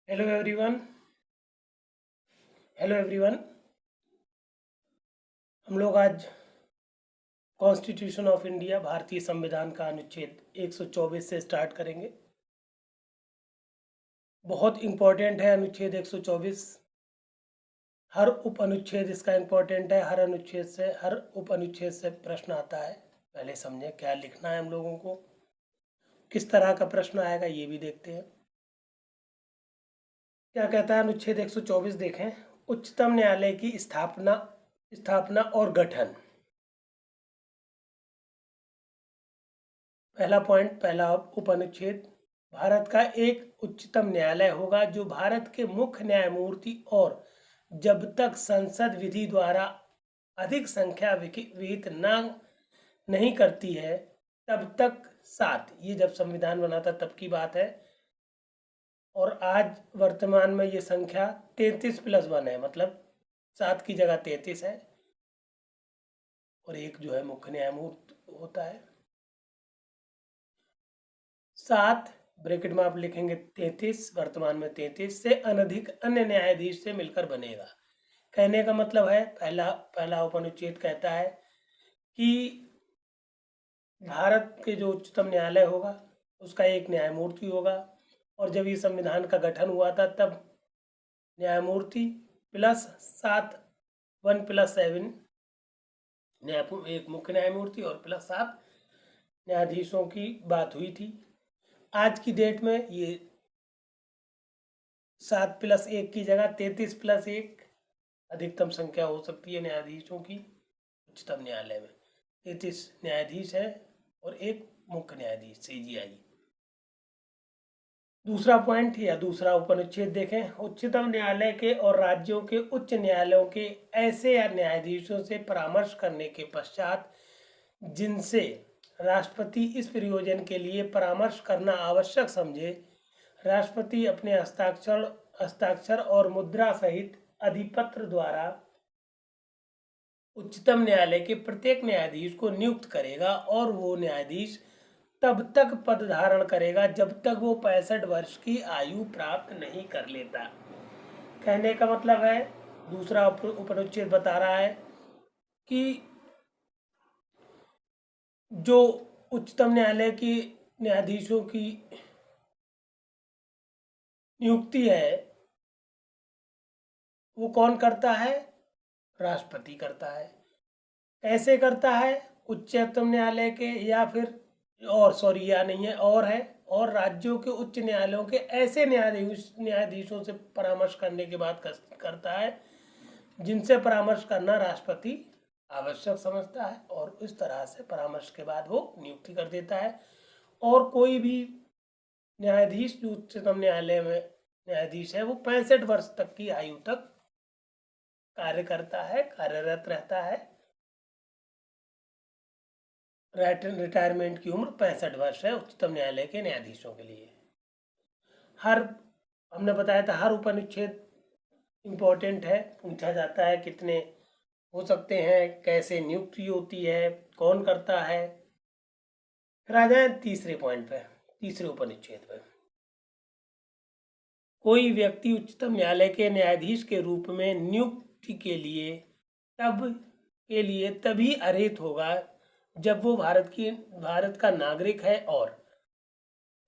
Hello everyone. Hello everyone. हम लोग आज कॉन्स्टिट्यूशन ऑफ इंडिया भारतीय संविधान का अनुच्छेद 124 से स्टार्ट करेंगे। बहुत इम्पोर्टेंट है अनुच्छेद 124। हर उप अनुच्छेद इसका इम्पोर्टेंट है। हर उप अनुच्छेद से प्रश्न आता है। पहले समझें क्या लिखना है हम लोगों को, किस तरह का प्रश्न आएगा ये भी देखते हैं। क्या कहता है अनुच्छेद 124? देखें, उच्चतम न्यायालय की स्थापना और गठन। पहला पॉइंट, पहला उपअनुच्छेद, भारत का एक उच्चतम न्यायालय होगा जो भारत के मुख्य न्यायमूर्ति और जब तक संसद विधि द्वारा अधिक संख्या विहित नहीं करती है तब तक 7। ये जब संविधान बना था तब की बात है, और आज वर्तमान में ये संख्या 33+1 है, मतलब 7 की जगह 33 है, और एक जो है मुख्य न्यायमूर्ति होता है। 7 ब्रैकेट में आप लिखेंगे 33, वर्तमान में 33 से अनधिक अन्य न्यायाधीश से मिलकर बनेगा। कहने का मतलब है, पहला उपअनुच्छेद कहता है कि भारत के जो उच्चतम न्यायालय होगा उसका एक न्यायमूर्ति होगा, और जब ये संविधान का गठन हुआ था तब न्यायमूर्ति प्लस 7, 1+7 एक मुख्य न्यायमूर्ति और प्लस 7 न्यायाधीशों की बात हुई थी। आज की डेट में ये 7+1 की जगह 33+1 अधिकतम संख्या हो सकती है न्यायाधीशों की। उच्चतम न्यायालय में 33 न्यायाधीश है और एक मुख्य न्यायाधीश CJI। दूसरा पॉइंट या दूसरा उपअनुच्छेद देखें, उच्चतम न्यायालय के और राज्यों के उच्च न्यायालयों के ऐसे न्यायाधीशों से परामर्श करने के पश्चात जिनसे राष्ट्रपति इस प्रयोजन के लिए परामर्श करना आवश्यक समझे, राष्ट्रपति अपने हस्ताक्षर और मुद्रा सहित अधिपत्र द्वारा उच्चतम न्यायालय के प्रत्येक न्यायाधीश को नियुक्त करेगा, और वो न्यायाधीश तब तक पद धारण करेगा जब तक वो 65 वर्ष की आयु प्राप्त नहीं कर लेता। कहने का मतलब है, दूसरा उपअनुच्छेद बता रहा है कि जो उच्चतम न्यायालय की न्यायाधीशों की नियुक्ति है वो कौन करता है? राष्ट्रपति करता है। कैसे करता है? उच्चतम न्यायालय के या फिर या नहीं है, और राज्यों के उच्च न्यायालयों के ऐसे न्यायाधीशों से परामर्श करने के बाद करता है जिनसे परामर्श करना राष्ट्रपति आवश्यक समझता है, और इस तरह से परामर्श के बाद वो नियुक्ति कर देता है। और कोई भी न्यायाधीश जो उच्चतम न्यायालय में न्यायाधीश है वो 65 वर्ष तक की आयु तक कार्य करता है, कार्यरत रहता है। रिटायरमेंट की उम्र 65 वर्ष है उच्चतम न्यायालय के न्यायाधीशों के लिए। हमने बताया था हर उपअनुच्छेद इम्पोर्टेंट है, पूछा जाता है कितने हो सकते हैं, कैसे नियुक्ति होती है, कौन करता है। फिर आ जाए तीसरे पॉइंट पे, तीसरे उपअनुच्छेद पे। कोई व्यक्ति उच्चतम न्यायालय के न्यायाधीश के रूप में नियुक्ति के लिए तभी अर्हित होगा जब वो भारत का नागरिक है, और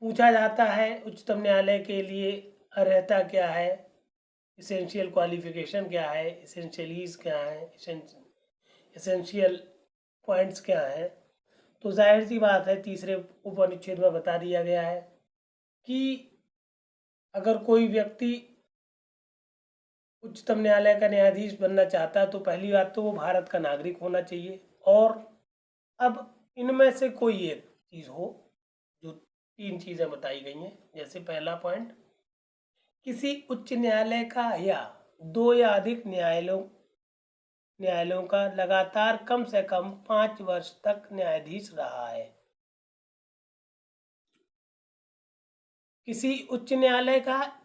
पूछा जाता है उच्चतम न्यायालय के लिए अर्हता क्या है, इसेंशियल क्वालिफिकेशन क्या है, इसेंशियलीज क्या है, इसेंशियल पॉइंट्स क्या है। तो जाहिर सी बात है तीसरे उपअनुच्छेद में बता दिया गया है कि अगर कोई व्यक्ति उच्चतम न्यायालय का न्यायाधीश बनना चाहता है तो पहली बात तो वो भारत का नागरिक होना चाहिए, और अब इनमें से कोई एक चीज़ हो, जो 3 चीज़ें बताई गई हैं। जैसे पहला पॉइंट, किसी उच्च न्यायालय का या 2 या अधिक न्यायालयों का लगातार कम से कम 5 वर्ष तक न्यायाधीश रहा है। किसी उच्च न्यायालय का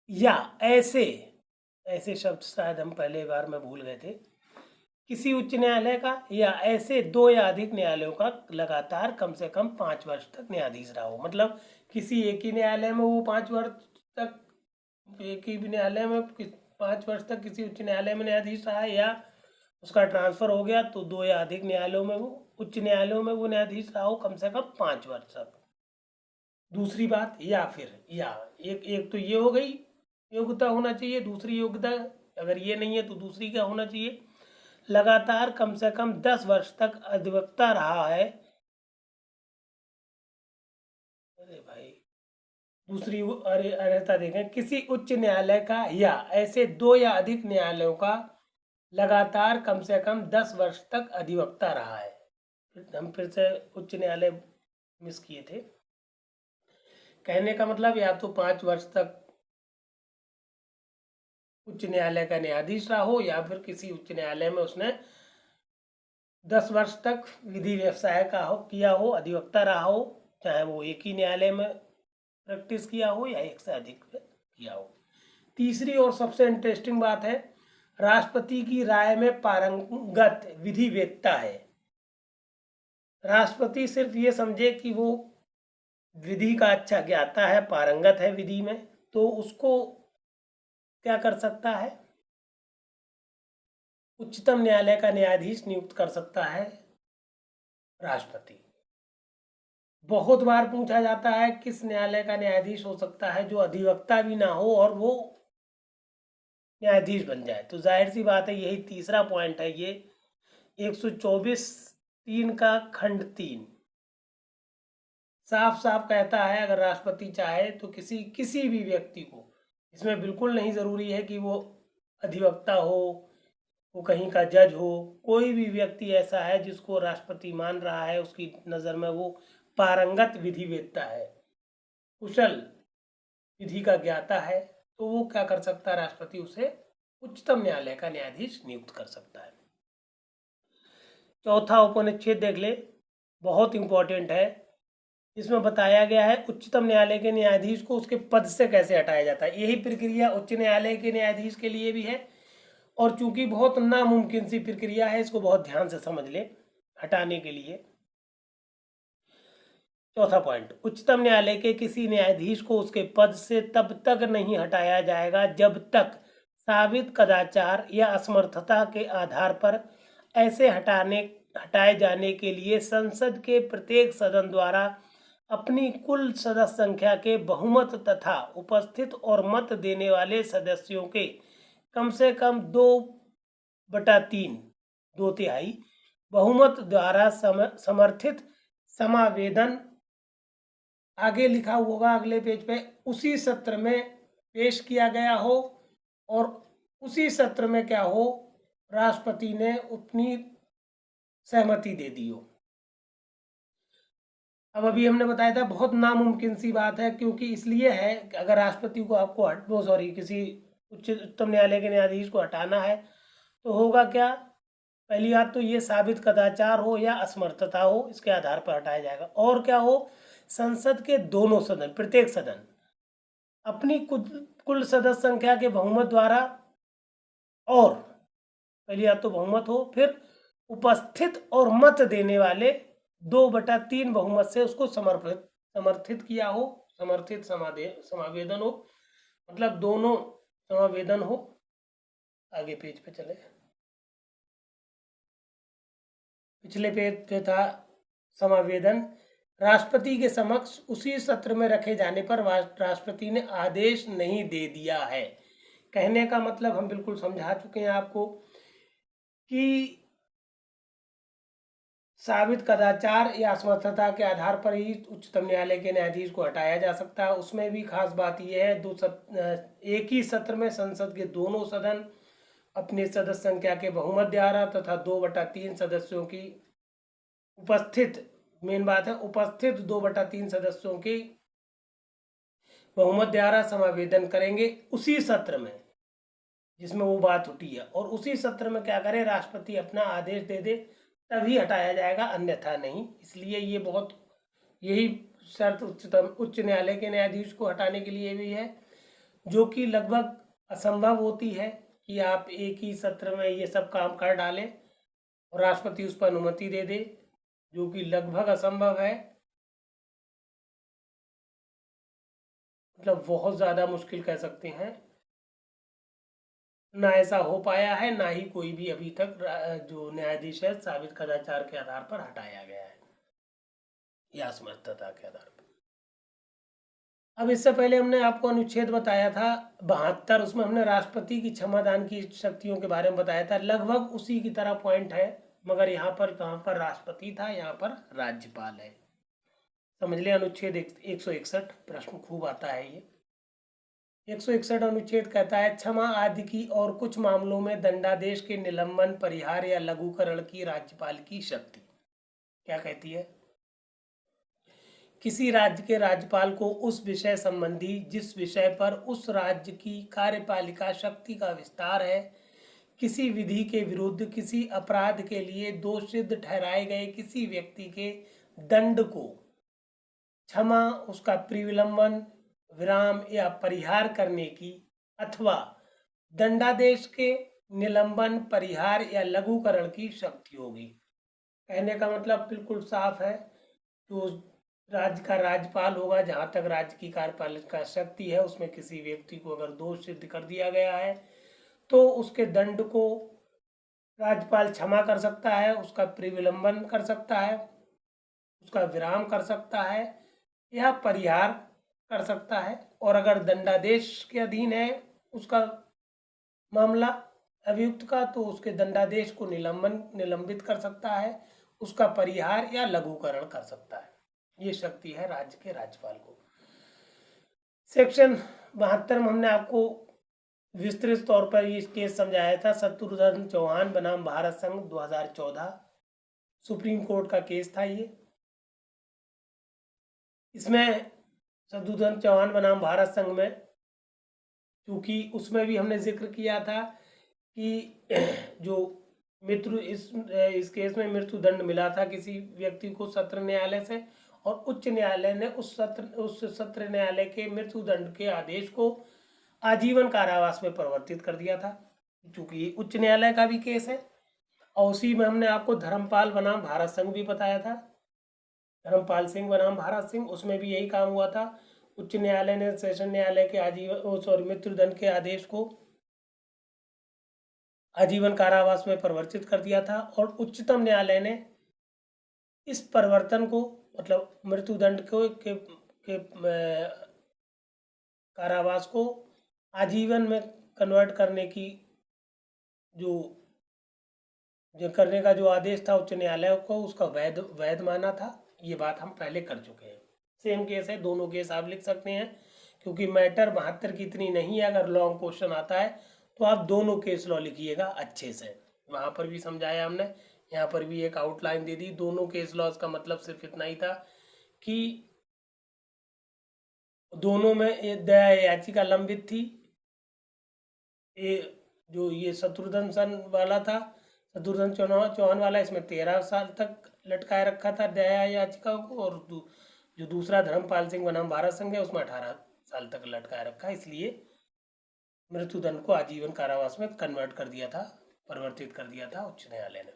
या ऐसे शब्द शायद हम पहले बार में भूल गए थे। किसी उच्च न्यायालय का या ऐसे 2 या अधिक न्यायालयों का लगातार कम से कम 5 वर्ष तक न्यायाधीश रहा हो, मतलब किसी एक ही न्यायालय में वो 5 वर्ष तक एक ही न्यायालय में 5 वर्ष तक किसी उच्च न्यायालय में न्यायाधीश रहा है, या उसका ट्रांसफर हो गया तो 2 या अधिक न्यायालयों में वो उच्च न्यायालयों में वो न्यायाधीश रहा हो कम से कम 5 वर्ष तक। दूसरी बात, या फिर या एक एक तो ये हो गई योग्यता होना चाहिए। दूसरी योग्यता, अगर ये नहीं है तो दूसरी क्या होना चाहिए, लगातार कम से कम 10 वर्ष तक अधिवक्ता रहा है। अरे भाई, दूसरी अर्हता देखें, किसी उच्च न्यायालय का या ऐसे 2 या अधिक न्यायालयों का लगातार कम से कम 10 वर्ष तक अधिवक्ता रहा है। हम फिर से उच्च न्यायालय मिस किए थे। कहने का मतलब या तो 5 वर्ष तक उच्च न्यायालय का न्यायाधीश रहा हो, या फिर किसी उच्च न्यायालय में उसने 10 वर्ष तक विधि व्यवसाय का किया हो, अधिवक्ता रहा हो, चाहे वो एक ही न्यायालय में प्रैक्टिस किया हो या एक से अधिक किया हो। तीसरी और सबसे इंटरेस्टिंग बात है, राष्ट्रपति की राय में पारंगत विधिवेत्ता है। राष्ट्रपति सिर्फ ये समझे कि वो विधि का अच्छा ज्ञाता है, पारंगत है विधि में, तो उसको क्या कर सकता है, उच्चतम न्यायालय का न्यायाधीश नियुक्त कर सकता है राष्ट्रपति। बहुत बार पूछा जाता है किस न्यायालय का न्यायाधीश हो सकता है जो अधिवक्ता भी ना हो और वो न्यायाधीश बन जाए, तो जाहिर सी बात है यही तीसरा पॉइंट है। ये 124(3) का खंड 3 साफ साफ कहता है, अगर राष्ट्रपति चाहे तो किसी भी व्यक्ति को, इसमें बिल्कुल नहीं ज़रूरी है कि वो अधिवक्ता हो, वो कहीं का जज हो, कोई भी व्यक्ति ऐसा है जिसको राष्ट्रपति मान रहा है, उसकी नज़र में वो पारंगत विधिवेत्ता है, कुशल विधि का ज्ञाता है, तो वो क्या कर सकता है, राष्ट्रपति उसे उच्चतम न्यायालय का न्यायाधीश नियुक्त कर सकता है। चौथा उपनिच्छेद देख ले, बहुत इंपॉर्टेंट है। इसमें बताया गया है उच्चतम न्यायालय के न्यायाधीश को उसके पद से कैसे हटाया जाता है। यही प्रक्रिया उच्च न्यायालय के न्यायाधीश के लिए भी है, और चूंकि बहुत नामुमकिन सी प्रक्रिया है, इसको बहुत ध्यान से समझ ले हटाने के लिए। चौथा पॉइंट, उच्चतम न्यायालय के किसी न्यायाधीश को उसके पद से तब तक नहीं हटाया जाएगा जब तक साबित कदाचार या असमर्थता के आधार पर ऐसे हटाए जाने के लिए संसद के प्रत्येक सदन द्वारा अपनी कुल सदस्य संख्या के बहुमत तथा उपस्थित और मत देने वाले सदस्यों के कम से कम 2/3 2/3 बहुमत द्वारा समर्थित समावेदन, आगे लिखा होगा अगले पेज पे, उसी सत्र में पेश किया गया हो, और उसी सत्र में क्या हो, राष्ट्रपति ने अपनी सहमति दे दी हो। अब अभी हमने बताया था बहुत नामुमकिन सी बात है, क्योंकि इसलिए है कि अगर राष्ट्रपति को आपको किसी उच्चतम न्यायालय के न्यायाधीश को हटाना है तो होगा क्या, पहली बात तो ये साबित कदाचार हो या असमर्थता हो, इसके आधार पर हटाया जाएगा। और क्या हो, संसद के दोनों सदन, प्रत्येक सदन अपनी कुल सदस्य संख्या के बहुमत द्वारा, और पहली बात तो बहुमत हो, फिर उपस्थित और मत देने वाले 2/3 बहुमत से उसको समर्थित किया हो, समर्थित समावेदन हो, मतलब दोनों समावेदन हो। आगे पेज पे चले, पिछले पेज पे था समावेदन, राष्ट्रपति के समक्ष उसी सत्र में रखे जाने पर राष्ट्रपति ने आदेश नहीं दे दिया है। कहने का मतलब हम बिल्कुल समझा चुके हैं आपको कि साबित कदाचार या असमर्थता के आधार पर ही उच्चतम न्यायालय के न्यायाधीश को हटाया जा सकता है। उसमें भी खास बात यह है, एक ही सत्र में संसद के दोनों सदन अपनी सदस्य संख्या के बहुमत द्वारा तथा 2/3 सदस्यों की उपस्थित, मेन बात है उपस्थित 2/3 सदस्यों की बहुमत द्वारा समावेदन करेंगे उसी सत्र में जिसमें वो बात उठी है, और उसी सत्र में क्या करे, राष्ट्रपति अपना आदेश दे दे, तभी हटाया जाएगा, अन्यथा नहीं। इसलिए ये यही शर्त उच्च न्यायालय के न्यायाधीश को हटाने के लिए भी है, जो कि लगभग असंभव होती है कि आप एक ही सत्र में ये सब काम कर डालें और राष्ट्रपति उस पर अनुमति दे दे, जो कि लगभग असंभव है। मतलब बहुत ज़्यादा मुश्किल कह सकते हैं, ना ऐसा हो पाया है, ना ही कोई भी अभी तक जो न्यायाधीश है साबित कदाचार के आधार पर हटाया गया है या असमर्थता के आधार पर। अब इससे पहले हमने आपको अनुच्छेद बताया था 72, उसमें हमने राष्ट्रपति की क्षमादान की शक्तियों के बारे में बताया था, लगभग उसी की तरह पॉइंट है, मगर यहाँ पर राष्ट्रपति था, यहाँ पर राज्यपाल है। समझ लिया। अनुच्छेद 161 प्रश्न खूब आता है ये। 161 अनुच्छेद कहता है क्षमा आदि की और कुछ मामलों में दंडादेश के निलंबन, परिहार या लघुकरण की राज्यपाल की शक्ति। क्या कहती है? किसी राज्य के राज्यपाल को उस विषय संबंधी जिस विषय पर उस राज्य की कार्यपालिका शक्ति का विस्तार है, किसी विधि के विरुद्ध किसी अपराध के लिए दोष सिद्ध ठहराए गए किसी व्यक्ति के दंड को क्षमा, उसका प्रिविलंबन, विराम या परिहार करने की, अथवा दंडादेश के निलंबन, परिहार या लघुकरण की शक्ति होगी। कहने का मतलब बिल्कुल साफ है कि उस राज्य का राज्यपाल होगा, जहाँ तक राज्य की कार्यपालिका शक्ति है, उसमें किसी व्यक्ति को अगर दोष सिद्ध कर दिया गया है तो उसके दंड को राज्यपाल क्षमा कर सकता है, उसका प्रिविलंबन कर सकता है, उसका विराम कर सकता है या परिहार कर सकता है, और अगर दंडादेश के अधीन है उसका मामला अभियुक्त का, तो उसके दंडादेश को निलंबित कर सकता है, उसका परिहार या लघुकरण कर सकता है। ये शक्ति है राज्य के राज्यपाल को। सेक्शन 72 में हमने आपको विस्तृत तौर पर ये केस समझाया था, शत्रुघ्न चौहान बनाम भारत संघ 2014 सुप्रीम कोर्ट का केस था ये। इसमें शत्रुघ्न चौहान बनाम भारत संघ में, क्योंकि उसमें भी हमने जिक्र किया था कि जो मृत्यु इस केस में मृत्यु दंड मिला था किसी व्यक्ति को सत्र न्यायालय से, और उच्च न्यायालय ने उस सत्र न्यायालय के मृत्यु दंड के आदेश को आजीवन कारावास में परिवर्तित कर दिया था, क्योंकि उच्च न्यायालय का भी केस है। और उसी में हमने आपको धर्मपाल बनाम भारत संघ भी बताया था, धर्मपाल सिंह बनाम भारत सिंह, उसमें भी यही काम हुआ था। उच्च न्यायालय ने सेशन न्यायालय के मृत्यु दंड के आदेश को आजीवन कारावास में परिवर्तित कर दिया था, और उच्चतम न्यायालय ने इस परिवर्तन को, मतलब मृत्यु दंड के कारावास को आजीवन में कन्वर्ट करने की जो करने का जो आदेश था उच्च न्यायालय को, उसका वैध माना था। ये बात हम पहले कर चुके हैं। सेम केस है, दोनों केस आप लिख सकते हैं, क्योंकि मैटर 72 की इतनी नहीं है। अगर लॉन्ग क्वेश्चन आता है तो आप दोनों केस लॉ लिखिएगा अच्छे से। वहाँ पर भी समझाया हमने, यहाँ पर भी एक आउटलाइन दे दी। दोनों केस लॉज का मतलब सिर्फ इतना ही था कि दोनों में दया याचिका लंबित थी। जो ये शत्रुघ्न वाला था, शत्रुघ्न चौहान वाला, इसमें 13 साल तक लटकाए रखा था दया याचिका को, और जो दूसरा धर्मपाल सिंह बनाम भारत संघ है उसमें 18 साल तक लटकाए रखा, इसलिए मृत्युदंड को आजीवन कारावास में कन्वर्ट कर दिया था, परिवर्तित कर दिया था उच्च न्यायालय ने।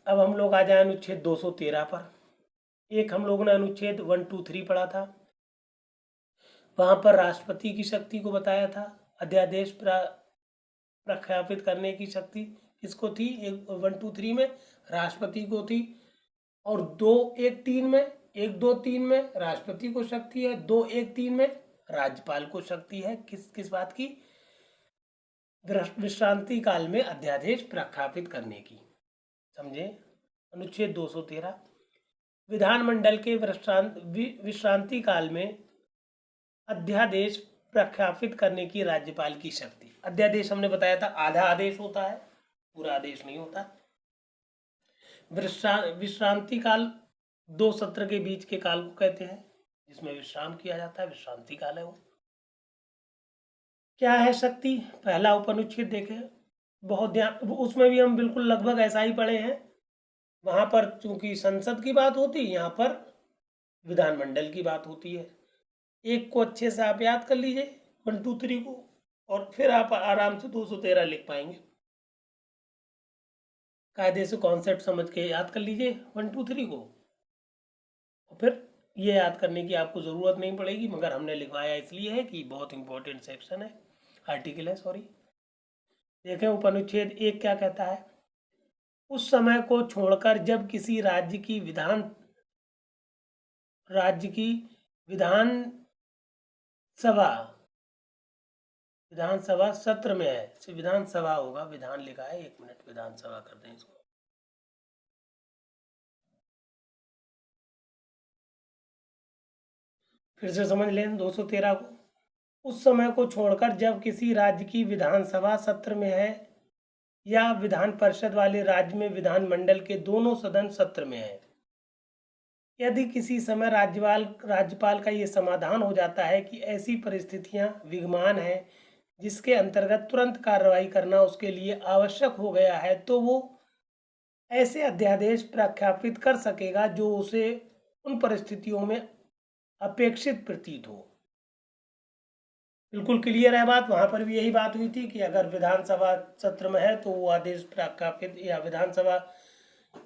अब हम लोग आ जाए अनुच्छेद 213 पर। एक हम लोगों ने अनुच्छेद 123 पढ़ा था, वहां पर राष्ट्रपति की शक्ति को बताया था। अध्यादेश प्रख्यापित करने की शक्ति किसको थी? 123 में राष्ट्रपति को थी, और 1-2-3 में राष्ट्रपति को शक्ति है, 2-1-3 में राज्यपाल को शक्ति है। किस बात की? विश्रांति काल में अध्यादेश प्रख्यापित करने की। समझे? अनुच्छेद 213 विधानमंडल के विश्रांति काल में अध्यादेश प्रख्यापित करने की राज्यपाल की शक्ति। अध्यादेश हमने बताया था आधा आदेश होता है, पूरा आदेश नहीं होता। विश्रांति काल 2 सत्र के बीच के काल को कहते हैं, जिसमें विश्राम किया जाता है, विश्रांति काल है वो। क्या है शक्ति? पहला उपनुच्छेद देखें, बहुत ध्यान, उसमें भी हम बिल्कुल लगभग ऐसा ही पढ़े हैं। वहां पर चूंकि संसद की बात होती है, यहाँ पर विधानमंडल की बात होती है। एक को अच्छे से आप याद कर लीजिए 1-2-3 को, और फिर आप आराम से 213 लिख पाएंगे। कायदे से कॉन्सेप्ट समझ के याद कर लीजिए 1-2-3 को, और फिर ये याद करने की आपको ज़रूरत नहीं पड़ेगी, मगर हमने लिखवाया इसलिए है कि बहुत इंपॉर्टेंट सेक्शन है, आर्टिकल है, सॉरी। देखें उपनुच्छेद 1 क्या कहता है। उस समय को छोड़कर जब किसी राज्य की विधान सभा विधानसभा सत्र में है, विधानसभा होगा, विधान लिखा है, 1 मिनट, विधानसभा कर दें इसको। फिर से समझ लें 213 को। उस समय को छोड़कर जब किसी राज्य की विधानसभा सत्र में है या विधान परिषद वाले राज्य में विधानमंडल के दोनों सदन सत्र में है, यदि किसी समय राज्यपाल का ये समाधान हो जाता है कि ऐसी परिस्थितियां विद्यमान हैं जिसके अंतर्गत तुरंत कार्रवाई करना उसके लिए आवश्यक हो गया है, तो वो ऐसे अध्यादेश प्रख्यापित कर सकेगा जो उसे उन परिस्थितियों में अपेक्षित प्रतीत हो। बिल्कुल क्लियर है बात। वहां पर भी यही बात हुई थी कि अगर विधानसभा सत्र में है तो वो आदेश प्रख्यापित, या विधानसभा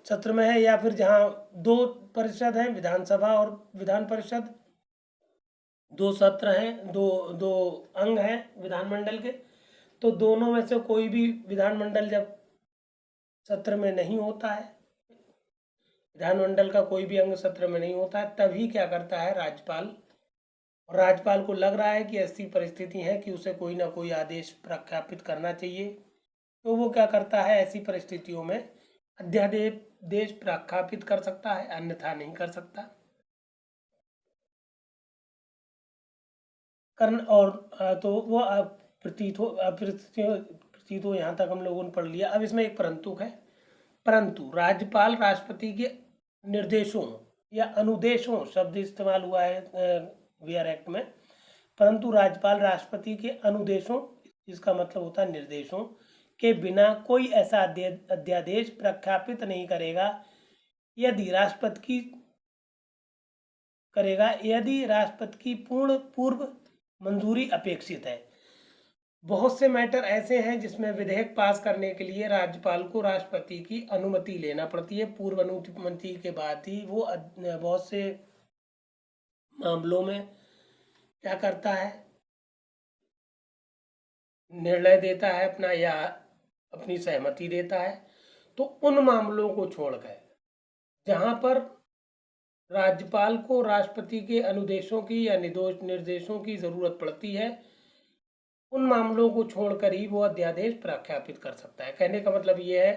सत्र में है या फिर जहां 2 परिषद हैं, विधानसभा और विधान परिषद, 2 सत्र हैं, दो दो अंग हैं विधानमंडल के, तो दोनों में से कोई भी विधानमंडल जब सत्र में नहीं होता है, विधानमंडल का कोई भी अंग सत्र में नहीं होता है, तभी क्या करता है राज्यपाल, और राज्यपाल को लग रहा है कि ऐसी परिस्थिति है कि उसे कोई ना कोई आदेश प्रख्यापित करना चाहिए, तो वो क्या करता है, ऐसी परिस्थितियों में अध्यादेश प्रख्यापित कर सकता है, अन्यथा नहीं कर सकता। और तो वो प्रतीत हो यहाँ तक हम लोगों ने पढ़ लिया। अब इसमें एक परंतु है। परंतु राज्यपाल राष्ट्रपति के निर्देशों या अनुदेशों शब्द इस्तेमाल हुआ है वीआर एक्ट में। परंतु राज्यपाल राष्ट्रपति के अनुदेशों, इसका मतलब होता है निर्देशों के बिना कोई ऐसा अध्यादेश प्रख्यापित नहीं करेगा यदि राष्ट्रपति की पूर्व मंजूरी अपेक्षित है। बहुत से मैटर ऐसे हैं जिसमें विधेयक पास करने के लिए राज्यपाल को राष्ट्रपति की अनुमति लेना पड़ती है। पूर्व अनुमति के बाद ही वो बहुत से मामलों में क्या करता है, निर्णय देता है अपना, या अपनी सहमति देता है। तो उन मामलों को छोड़कर जहां पर राज्यपाल को राष्ट्रपति के अनुदेशों की या निर्देशों की जरूरत पड़ती है, उन मामलों को छोड़कर ही वो अध्यादेश प्रख्यापित कर सकता है। कहने का मतलब ये है,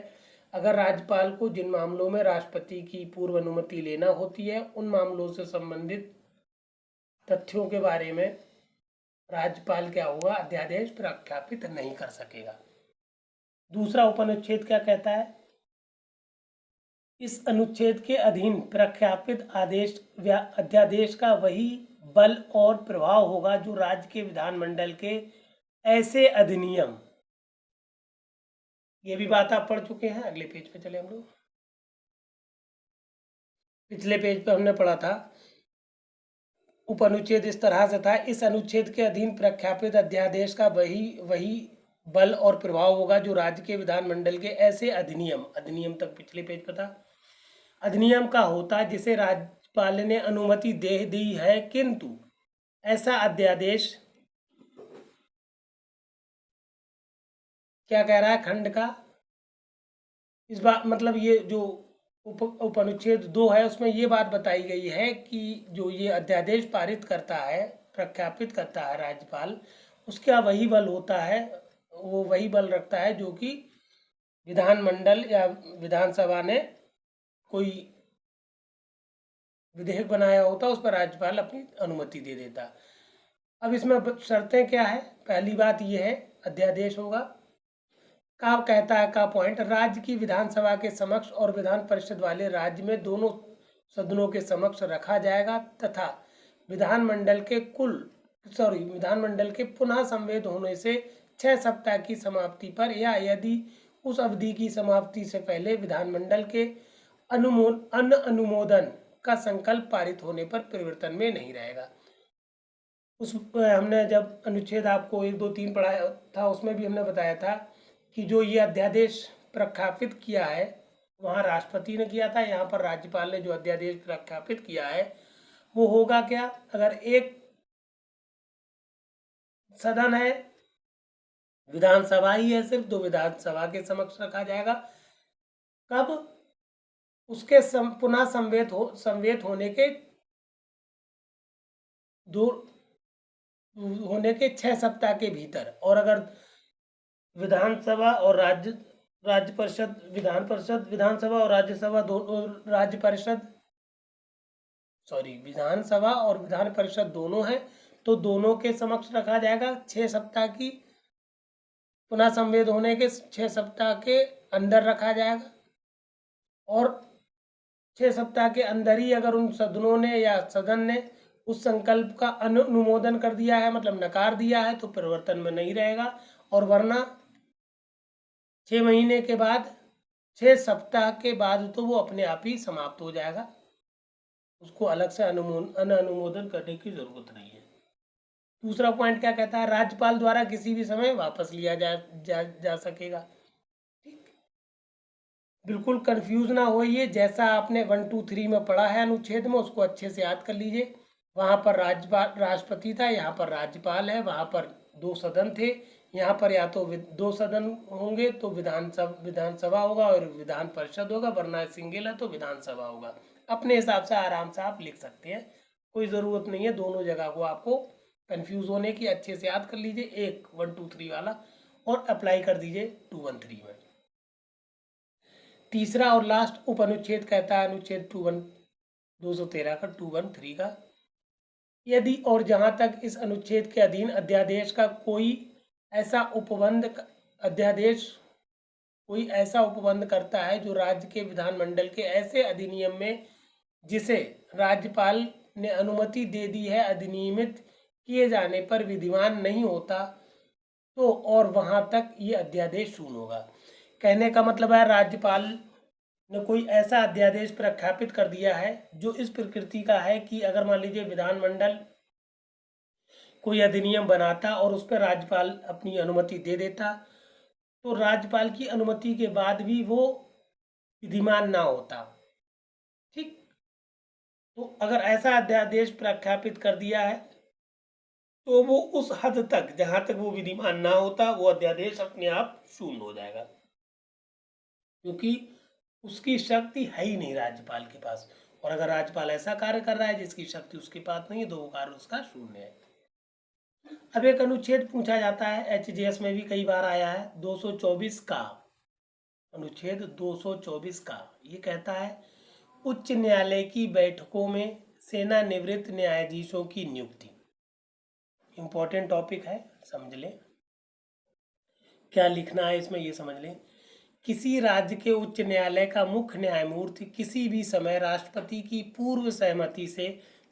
अगर राज्यपाल को जिन मामलों में राष्ट्रपति की पूर्व अनुमति लेना होती है, उन मामलों से संबंधित तथ्यों के बारे में राज्यपाल क्या होगा, अध्यादेश प्रख्यापित नहीं कर सकेगा। दूसरा उपनुच्छेद क्या कहता है। इस अनुच्छेद के अधीन प्रख्यापित अध्यादेश का वही बल और प्रभाव होगा जो राज्य के विधानमंडल के ऐसे अधिनियम, ये भी बात आप पढ़ चुके हैं। अगले पेज पे चले हम लोग। पिछले पेज पे हमने पढ़ा था, उपअनुच्छेद इस तरह से था। इस अनुच्छेद के अधीन प्रख्यापित अध्यादेश का वही बल और प्रभाव होगा जो राज्य के विधानमंडल के ऐसे अधिनियम तक पिछले पेज पर था, अधिनियम का होता है जिसे राज्यपाल ने अनुमति दे दी है, किंतु ऐसा अध्यादेश क्या कह रहा है खंड का, इस बात मतलब ये जो उपअनुच्छेद 2 है उसमें ये बात बताई गई है कि जो ये अध्यादेश पारित करता है, प्रख्यापित करता है राज्यपाल, उसका वही बल होता है, वो वही बल रखता है जो कि विधानमंडल या विधानसभा ने कोई विधेयक बनाया होता, उस पर राज्यपाल अपनी अनुमति दे देता। अब इसमें शर्तें क्या है। पहली बात यह है, अध्यादेश होगा का कहता है का पॉइंट, राज्य की विधानसभा के समक्ष और विधान परिषद वाले राज्य में दोनों सदनों के समक्ष रखा जाएगा तथा विधानमंडल के पुनः संवेद होने से 6 सप्ताह की समाप्ति पर या यदि उस अवधि की समाप्ति से पहले विधानमंडल के अनुमोदन का संकल्प पारित होने पर परिवर्तन में नहीं रहेगा। हमने जब अनुच्छेद आपको 1, 2, 3 पढ़ाया था, उसमें भी हमने बताया था कि जो ये अध्यादेश प्रख्यापित किया है वहाँ राष्ट्रपति ने किया था, यहाँ पर राज्यपाल ने जो अध्यादेश प्रख्यापित किया है वो होगा क्या, अगर एक सदन है, विधानसभा ही है सिर्फ, तो विधानसभा के समक्ष रखा जाएगा। कब, उसके पुनः संवेत दो होने के 6 सप्ताह के भीतर। और अगर विधानसभा और राज्य परिषद, विधानसभा और राज्यसभा दोनों, राज्य परिषद सॉरी विधानसभा और विधान परिषद दोनों है, तो दोनों के समक्ष रखा जाएगा। 6 सप्ताह की पुनः संवेद होने के 6 सप्ताह के अंदर रखा जाएगा। और 6 सप्ताह के अंदर ही अगर उन सदनों ने या सदन ने उस संकल्प का अनुमोदन कर दिया है, मतलब नकार दिया है, तो परिवर्तन में नहीं रहेगा। और वरना 6 महीने के बाद, 6 सप्ताह के बाद तो वो अपने आप ही समाप्त हो जाएगा, उसको अलग से अनुमोदन करने की जरूरत नहीं है। दूसरा पॉइंट क्या कहता है, राज्यपाल द्वारा किसी भी समय वापस लिया जा सकेगा। ठीक, बिल्कुल कंफ्यूज ना होइए, जैसा आपने 1, 2, 3 में पढ़ा है अनुच्छेद में, उसको अच्छे से याद कर लीजिए। वहां पर राष्ट्रपति था, यहाँ पर राज्यपाल है। वहां पर 2 सदन थे, यहाँ पर या तो 2 सदन होंगे तो विधानसभा होगा और विधान परिषद होगा, वरना सिंगल है तो विधानसभा होगा। अपने हिसाब से आराम से आप लिख सकते हैं, कोई ज़रूरत नहीं है दोनों जगह को आपको कंफ्यूज होने की। अच्छे से याद कर लीजिए, एक 1, 2, 3 वाला, और अप्लाई कर दीजिए 2, 1, 3 में। तीसरा और लास्ट उप अनुच्छेद कहता है, अनुच्छेद 213 का, 213 का, यदि और जहां तक इस अनुच्छेद के अधीन अध्यादेश का कोई ऐसा उपबंध करता है जो राज्य के विधानमंडल के ऐसे अधिनियम में जिसे राज्यपाल ने अनुमति दे दी है अधिनियमित किए जाने पर विधिमान नहीं होता, तो और वहां तक ये अध्यादेश शून्य होगा। कहने का मतलब है, राज्यपाल ने कोई ऐसा अध्यादेश प्रख्यापित कर दिया है जो इस प्रकृति का है कि अगर मान लीजिए विधानमंडल कोई अधिनियम बनाता और उस पर राज्यपाल अपनी अनुमति दे देता, तो राज्यपाल की अनुमति के बाद भी वो विधिमान ना होता। ठीक, तो अगर ऐसा अध्यादेश प्रख्यापित कर दिया है तो वो उस हद तक जहां तक वो विधिमान ना होता, वो अध्यादेश अपने आप शून्य हो जाएगा, क्योंकि उसकी शक्ति है ही नहीं राज्यपाल के पास। और अगर राज्यपाल ऐसा कार्य कर रहा है जिसकी शक्ति उसके पास नहीं है, तो वो कार्य उसका शून्य है। अब एक अनुच्छेद पूछा जाता है, एचजीएस में भी कई बार आया है, 224 का अनुच्छेद, 224 का ये कहता है, उच्च न्यायालय की बैठकों में सेवानिवृत्त न्यायाधीशों की नियुक्ति। इंपॉर्टेंट टॉपिक है, समझ लें क्या लिखना है इसमें, ये समझ लें। किसी राज्य के उच्च न्यायालय का मुख्य न्यायमूर्ति किसी भी समय राष्ट्रपति की पूर्व सहमति से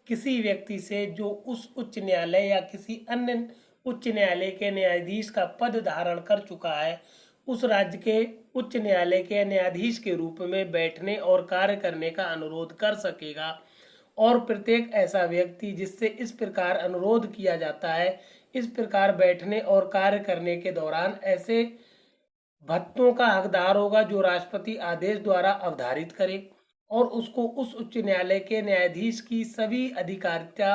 किसी व्यक्ति से जो उस उच्च न्यायालय या किसी अन्य उच्च न्यायालय के न्यायाधीश का पद धारण कर चुका है, उस राज्य के उच्च न्यायालय के न्यायाधीश के रूप में बैठने और कार्य करने का अनुरोध कर सकेगा। और प्रत्येक ऐसा व्यक्ति जिससे इस प्रकार अनुरोध किया जाता है, इस प्रकार बैठने और कार्य करने के दौरान ऐसे भत्तों का हकदार होगा जो राष्ट्रपति आदेश द्वारा अवधारित करे, और उसको उस उच्च न्यायालय के न्यायाधीश की सभी अधिकारिता,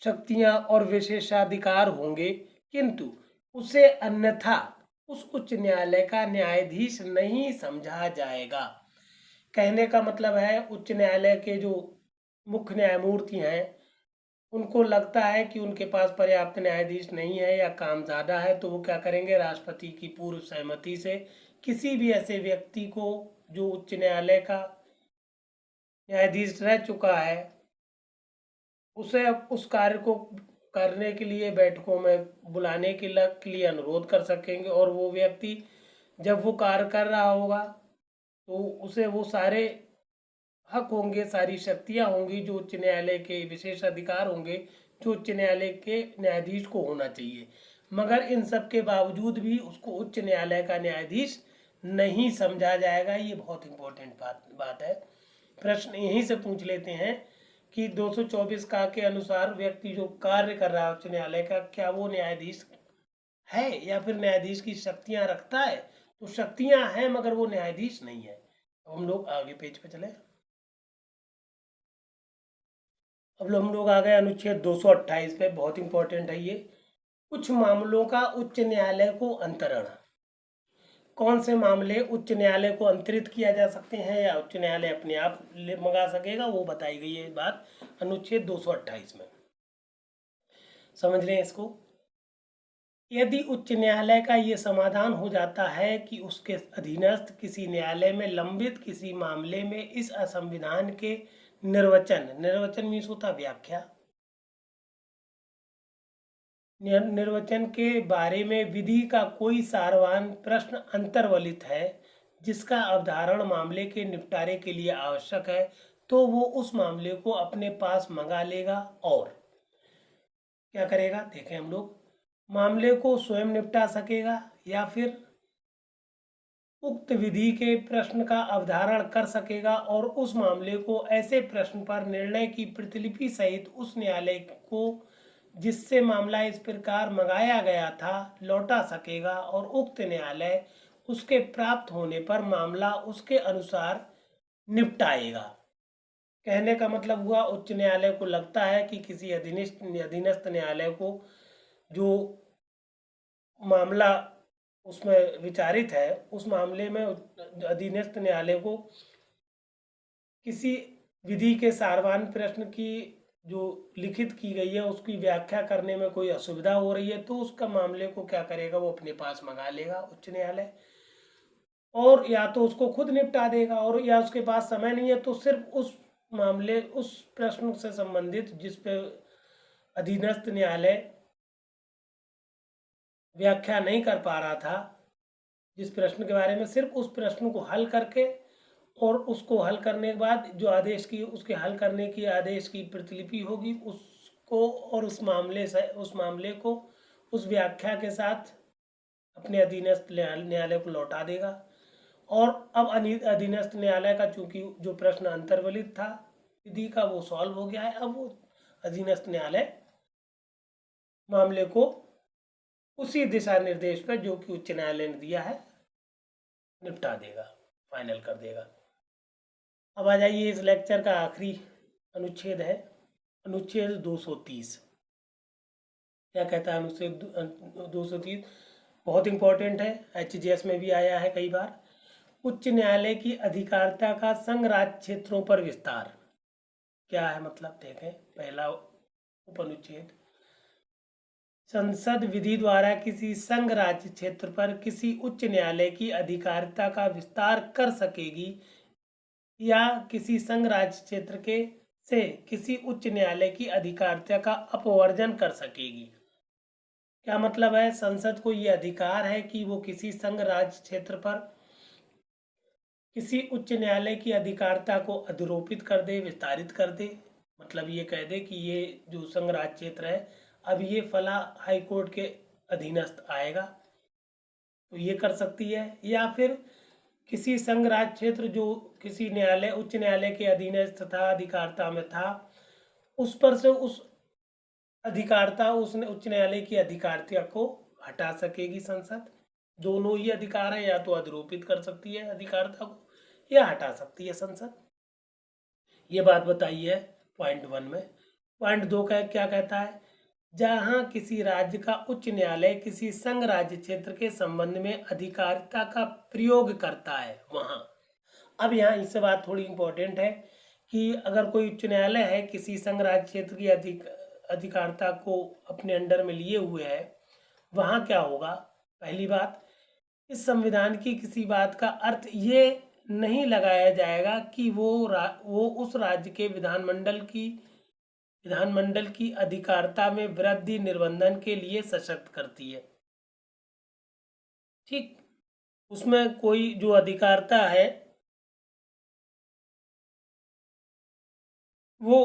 शक्तियां और विशेषाधिकार होंगे, किंतु उसे अन्यथा उस उच्च न्यायालय का न्यायाधीश नहीं समझा जाएगा। कहने का मतलब है, उच्च न्यायालय के जो मुख्य न्यायमूर्ति हैं, उनको लगता है कि उनके पास पर्याप्त न्यायाधीश नहीं है या काम ज़्यादा है, तो वो क्या करेंगे, राष्ट्रपति की पूर्व सहमति से किसी भी ऐसे व्यक्ति को जो उच्च न्यायालय का न्यायाधीश रह चुका है, उसे उस कार्य को करने के लिए बैठकों में बुलाने के लिए अनुरोध कर सकेंगे। और वो व्यक्ति जब वो कार्य कर रहा होगा तो उसे वो सारे हक होंगे, सारी शक्तियां होंगी जो उच्च न्यायालय के विशेष अधिकार होंगे जो उच्च न्यायालय के न्यायाधीश को होना चाहिए। मगर इन सब के बावजूद भी उसको उच्च न्यायालय का न्यायाधीश नहीं समझा जाएगा। ये बहुत इंपॉर्टेंट बात है। प्रश्न यहीं से पूछ लेते हैं कि 224 का के अनुसार व्यक्ति जो कार्य कर रहा है उच्च न्यायालय का, क्या वो न्यायाधीश है या फिर न्यायाधीश की शक्तियां रखता है? तो शक्तियां हैं मगर वो न्यायाधीश नहीं है। अब हम लोग आगे पेज पे चले। अब हम लोग आ गए अनुच्छेद 228 पे, बहुत इंपॉर्टेंट है ये। कुछ मामलों का उच्च न्यायालय को अंतरण। कौन से मामले उच्च न्यायालय को अंतरित किया जा सकते हैं या उच्च न्यायालय अपने आप मंगा सकेगा, वो बताई गई है बात अनुच्छेद 228 में। समझ लें इसको। यदि उच्च न्यायालय का ये समाधान हो जाता है कि उसके अधीनस्थ किसी न्यायालय में लंबित किसी मामले में इस असंविधान के निर्वचन मीन्स होता व्याख्या, निर्वचन के बारे में विधि का कोई सारवान प्रश्न अंतर्वलित है जिसका अवधारण मामले के निपटारे के लिए आवश्यक है, तो वो उस मामले को अपने पास मंगा लेगा और क्या करेगा, देखें हम लोग। मामले को स्वयं निपटा सकेगा या फिर उक्त विधि के प्रश्न का अवधारण कर सकेगा और उस मामले को ऐसे प्रश्न पर निर्णय की प्रतिलिपि सहित उस न्यायालय को जिससे मामला इस प्रकार मंगाया गया था लौटा सकेगा और उक्त न्यायालय उसके प्राप्त होने पर मामला उसके अनुसार निपटाएगा। कहने का मतलब हुआ, उच्च न्यायालय को लगता है कि किसी अधीनस्थ न्यायालय को जो मामला उसमें विचारित है उस मामले में अधीनस्थ न्यायालय को किसी विधि के सारवान प्रश्न की जो लिखित की गई है उसकी व्याख्या करने में कोई असुविधा हो रही है, तो उसका मामले को क्या करेगा, वो अपने पास मंगा लेगा उच्च न्यायालय, और या तो उसको खुद निपटा देगा और या उसके पास समय नहीं है तो सिर्फ उस मामले उस प्रश्न से संबंधित जिस पे अधीनस्थ न्यायालय व्याख्या नहीं कर पा रहा था, जिस प्रश्न के बारे में, सिर्फ उस प्रश्न को हल करके और उसको हल करने के बाद जो आदेश की उसके हल करने की आदेश की प्रतिलिपि होगी उसको और उस मामले को उस व्याख्या के साथ अपने अधीनस्थ न्यायालय को लौटा देगा। और अब अधीनस्थ न्यायालय का चूंकि जो प्रश्न अंतर्वलित था विधि का वो सॉल्व हो गया है, अब वो अधीनस्थ न्यायालय मामले को उसी दिशा निर्देश पर जो कि उच्च न्यायालय ने दिया है निपटा देगा, फाइनल कर देगा। अब आ जाइए, इस लेक्चर का आखिरी अनुच्छेद है अनुच्छेद 230। क्या कहता है अनुच्छेद 230? बहुत इंपॉर्टेंट है, HGS में भी आया है कई बार। उच्च न्यायालय की अधिकारिता का संघ राज्य क्षेत्रों पर विस्तार। क्या है मतलब, देखें पहला उपनुच्छेद, संसद विधि द्वारा किसी संघ राज्य क्षेत्र पर किसी उच्च न्यायालय की अधिकारिता का विस्तार कर सकेगी या किसी संघ राज्य क्षेत्र के से किसी उच्च न्यायालय की अधिकारिता का अपवर्जन कर सकेगी। क्या मतलब है, संसद को ये अधिकार है कि वो किसी संघ राज्य क्षेत्र पर किसी उच्च न्यायालय की अधिकारिता को अधिरोपित कर दे, विस्तारित कर दे। मतलब ये कह दे कि ये जो संघ राज्य क्षेत्र है अब ये फला हाई कोर्ट के अधीनस्थ आएगा, तो ये कर सकती है। या फिर किसी संघ राज्य क्षेत्र जो किसी न्यायालय उच्च न्यायालय के अधीनस्थ था, अधिकारिता में था, उस पर से उस अधिकारिता उस उच्च न्यायालय की अधिकारिता को हटा सकेगी संसद। दोनों ही अधिकार है, या तो अधिरोपित कर सकती है अधिकारिता को या हटा सकती है संसद। ये बात बताई है पॉइंट 1 में। पॉइंट 2 का क्या कहता है, जहां किसी राज्य का उच्च न्यायालय किसी संघ राज्य क्षेत्र के संबंध में अधिकारिता का प्रयोग करता है वहां। अब यहाँ इससे बात थोड़ी इंपॉर्टेंट है कि अगर कोई उच्च न्यायालय है किसी संघ राज्य क्षेत्र की अधिकारिता को अपने अंडर में लिए हुए है, वहां क्या होगा। पहली बात, इस संविधान की किसी बात का अर्थ ये नहीं लगाया जाएगा कि वो उस राज्य के विधानमंडल की अधिकारिता में वृद्धि निर्बंधन के लिए सशक्त करती है। ठीक, उसमें कोई जो अधिकारिता है वो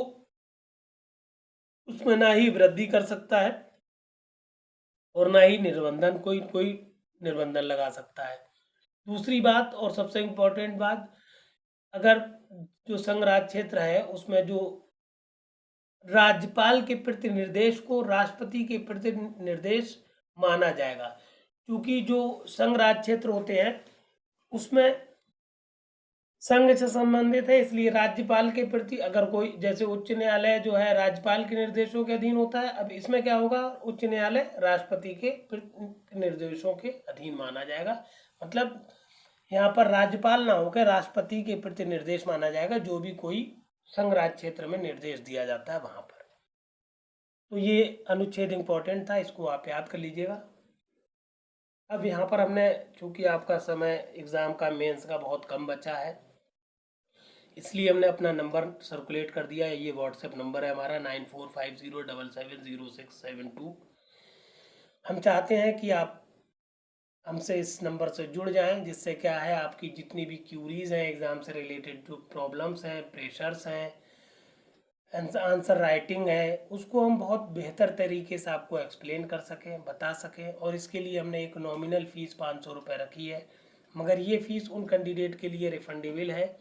उसमें ना ही वृद्धि कर सकता है और ना ही निर्बंधन कोई कोई निर्बंधन लगा सकता है। दूसरी बात और सबसे इम्पोर्टेंट बात, अगर जो संघ राज्य क्षेत्र है उसमें जो राज्यपाल के प्रति निर्देश को राष्ट्रपति के प्रति निर्देश माना जाएगा, क्योंकि जो संघ राज्य क्षेत्र होते हैं उसमें संघ से संबंधित है, इसलिए राज्यपाल के प्रति अगर कोई, जैसे उच्च न्यायालय जो है राज्यपाल के निर्देशों के अधीन होता है, अब इसमें क्या होगा, उच्च न्यायालय राष्ट्रपति के निर्देशों के अधीन माना जाएगा। मतलब यहाँ पर राज्यपाल ना होकर राष्ट्रपति के प्रति निर्देश माना जाएगा, जो भी कोई संघ राज्य क्षेत्र में निर्देश दिया जाता है वहां पर। तो ये अनुच्छेद इंपॉर्टेंट था, इसको आप याद कर लीजिएगा। अब यहाँ पर हमने, चूंकि आपका समय एग्जाम का मेंस का बहुत कम बचा है, इसलिए हमने अपना नंबर सर्कुलेट कर दिया है। ये व्हाट्सएप नंबर है हमारा 9450770672। हम चाहते हैं कि आप हमसे इस नंबर से जुड़ जाएं, जिससे क्या है, आपकी जितनी भी क्यूरीज हैं एग्ज़ाम से रिलेटेड, जो प्रॉब्लम्स हैं, प्रेशर्स हैं, आंसर राइटिंग है, उसको हम बहुत बेहतर तरीके से आपको एक्सप्लेन कर सकें, बता सकें। और इसके लिए हमने एक नॉमिनल फ़ीस 500 रुपये रखी है, मगर ये फ़ीस उन कैंडिडेट के लिए रिफंडेबल है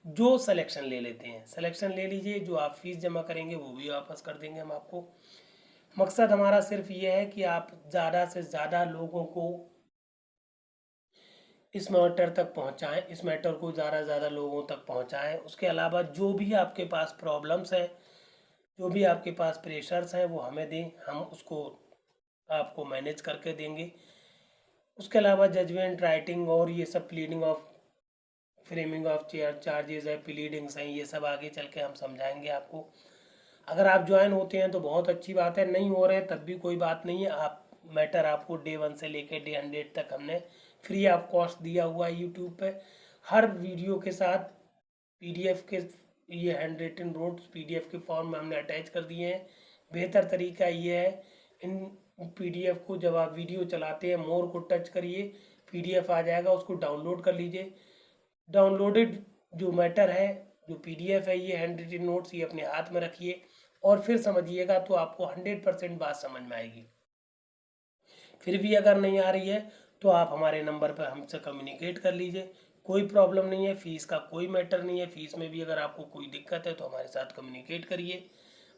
जो सिलेक्शन ले लेते हैं। सिलेक्शन ले लीजिए, जो आप फीस जमा करेंगे वो भी वापस कर देंगे हम आपको। मकसद हमारा सिर्फ ये है कि आप ज़्यादा से ज़्यादा लोगों को इस मैटर तक पहुंचाएं, इस मैटर को ज़्यादा से ज़्यादा लोगों तक पहुंचाएं। उसके अलावा जो भी आपके पास प्रॉब्लम्स हैं, जो भी आपके पास प्रेशर्स हैं, वो हमें दें, हम उसको आपको मैनेज करके देंगे। उसके अलावा जजमेंट राइटिंग और ये सब pleading of framing of charges है, प्लीडिंग्स हैं, ये सब आगे चल के हम समझाएंगे आपको। अगर आप ज्वाइन होते हैं तो बहुत अच्छी बात है, नहीं हो रहे तब भी कोई बात नहीं है। आप मैटर आपको डे 1 से लेकर डे 100 तक हमने फ्री ऑफ कॉस्ट दिया हुआ है यूट्यूब पे। हर वीडियो के साथ पीडीएफ के, ये हैंड रिटन नोट्स पीडीएफ के फॉर्म में हमने अटैच कर दिए हैं। बेहतर तरीका ये है, इन पीडीएफ को जब आप वीडियो चलाते हैं, मोर को टच करिए, पीडीएफ आ जाएगा, उसको डाउनलोड कर लीजिए। डाउनलोडेड जो मैटर है, जो पीडीएफ है, ये हैंड रिटन नोट्स, ये अपने हाथ में रखिए और फिर समझिएगा, तो आपको 100% बात समझ में आएगी। फिर भी अगर नहीं आ रही है तो आप हमारे नंबर पर हमसे कम्युनिकेट कर लीजिए, कोई प्रॉब्लम नहीं है, फीस का कोई मैटर नहीं है। फीस में भी अगर आपको कोई दिक्कत है तो हमारे साथ कम्युनिकेट करिए।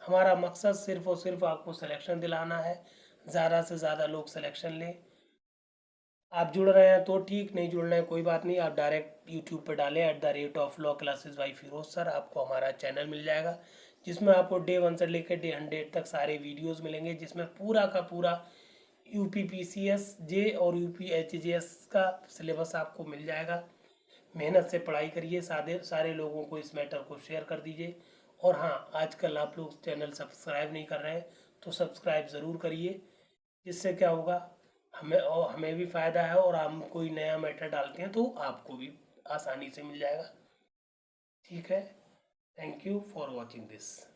हमारा मकसद सिर्फ और सिर्फ आपको सिलेक्शन दिलाना है, ज़्यादा से ज़्यादा लोग सिलेक्शन लें। आप जुड़ रहे हैं तो ठीक, नहीं जुड़ रहे हैं कोई बात नहीं, आप डायरेक्ट यूट्यूब पर डालें @law classes by Firoz sir, आपको हमारा चैनल मिल जाएगा, जिसमें आपको डे 1 से लेकर डे 100 तक सारे वीडियोस मिलेंगे, जिसमें पूरा का पूरा यूपीपीसीएस जे और यूपीएचजेएस का सिलेबस आपको मिल जाएगा। मेहनत से पढ़ाई करिए, सारे लोगों को इस मैटर को शेयर कर दीजिए। और हाँ, आजकल आप लोग चैनल सब्सक्राइब नहीं कर रहे हैं तो सब्सक्राइब ज़रूर करिए, जिससे क्या होगा, हमें भी फ़ायदा है, और हम कोई नया मैटर डालते हैं तो आपको भी आसानी से मिल जाएगा। ठीक है, thank you for watching this.